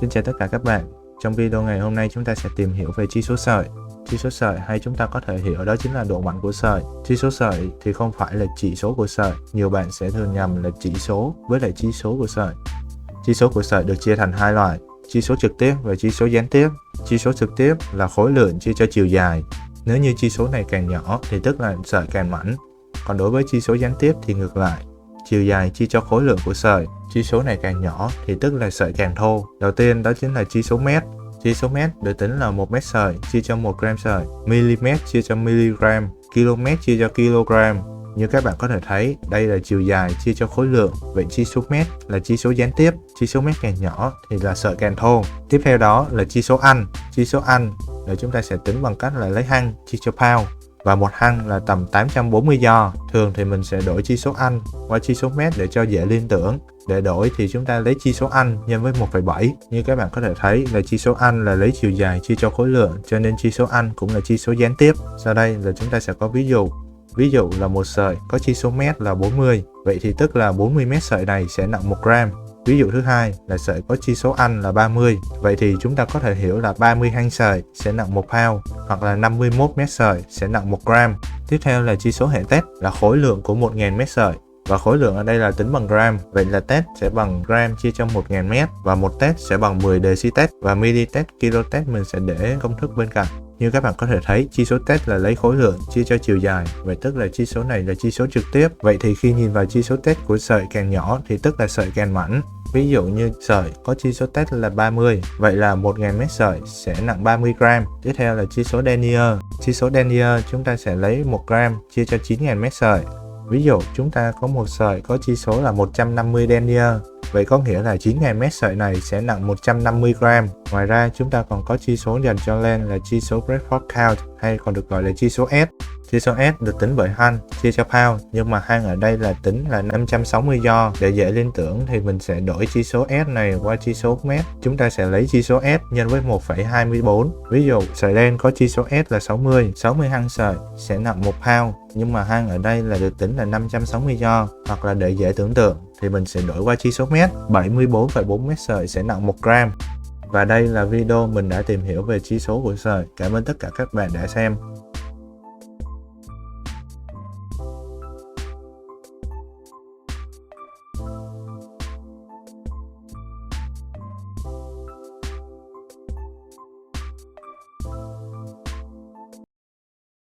Xin chào tất cả các bạn. Trong video ngày hôm nay chúng ta sẽ tìm hiểu về chi số sợi. Chi số sợi hay chúng ta có thể hiểu đó chính là độ mảnh của sợi. Chi số sợi thì không phải là chỉ số của sợi. Nhiều bạn sẽ thường nhầm là chỉ số với lại chi số của sợi. Chi số của sợi được chia thành hai loại: chi số trực tiếp và chi số gián tiếp. Chi số trực tiếp là khối lượng chia cho chiều dài. Nếu như chi số này càng nhỏ thì tức là sợi càng mảnh. Còn đối với chi số gián tiếp thì ngược lại. Chiều dài chia cho khối lượng của sợi. Chi số này càng nhỏ thì tức là sợi càng thô. Đầu tiên đó chính là chi số mét. Chi số mét được tính là 1 mét sợi chia cho 1 gram sợi, mm chia cho mg, km chia cho kg. Như các bạn có thể thấy, đây là chiều dài chia cho khối lượng. Vậy chi số mét là chi số gián tiếp. Chi số mét càng nhỏ thì là sợi càng thô. Tiếp theo đó là chi số Anh. Chi số Anh để chúng ta sẽ tính bằng cách là lấy hăng chia cho pound. Và một hăng là tầm 840 do. Thường thì mình sẽ đổi chi số Anh qua chi số mét để cho dễ liên tưởng. Để đổi thì chúng ta lấy chi số Anh nhân với 1,7. Như các bạn có thể thấy là chi số Anh là lấy chiều dài chia cho khối lượng, cho nên chi số Anh cũng là chi số gián tiếp. Sau đây là chúng ta sẽ có ví dụ. Ví dụ là một sợi có chi số mét là 40. Vậy thì tức là 40 mét sợi này sẽ nặng 1 gram. Ví dụ thứ hai là sợi có chi số Anh là 30. Vậy thì chúng ta có thể hiểu là 30 hăng sợi sẽ nặng 1 pound, hoặc là 51 mét sợi sẽ nặng 1 gram. Tiếp theo là chi số hệ tét là khối lượng của 1000 mét sợi. Và khối lượng ở đây là tính bằng gram. Vậy là tét sẽ bằng gram chia cho 1000 mét. Và một tét sẽ bằng 10 decitet. Và militet, kilotet mình sẽ để công thức bên cạnh. Như các bạn có thể thấy, chi số tét là lấy khối lượng chia cho chiều dài. Vậy tức là chi số này là chi số trực tiếp. Vậy thì khi nhìn vào chi số tét của sợi càng nhỏ thì tức là sợi càng mảnh. Ví dụ như sợi có chi số tét là 30. Vậy là 1000 mét sợi sẽ nặng 30 gram. Tiếp theo là chi số denier. Chi số denier chúng ta sẽ lấy 1 gram chia cho 9000 mét sợi. Ví dụ chúng ta có một sợi có chi số là 150 denier. Vậy có nghĩa là 9000 mét sợi này sẽ nặng 150 gram. Ngoài ra chúng ta còn có chi số dành cho len là chi số Bradford count, hay còn được gọi là chi số S. Chi số S được tính bởi hăng chia cho pound, nhưng mà hăng ở đây là tính là 560 do. Để dễ liên tưởng thì mình sẽ đổi chi số S này qua chi số mét. Chúng ta sẽ lấy chi số S nhân với 1,24. Ví dụ sợi len có chi số S là 60. 60 hăng sợi sẽ nặng 1 pound, nhưng mà hăng ở đây là được tính là 560 do. Hoặc là để dễ tưởng tượng thì mình sẽ đổi qua chi số mét. 74,4 mét sợi sẽ nặng 1 gram. Và đây là video mình đã tìm hiểu về chi số của sợi. Cảm ơn tất cả các bạn đã xem.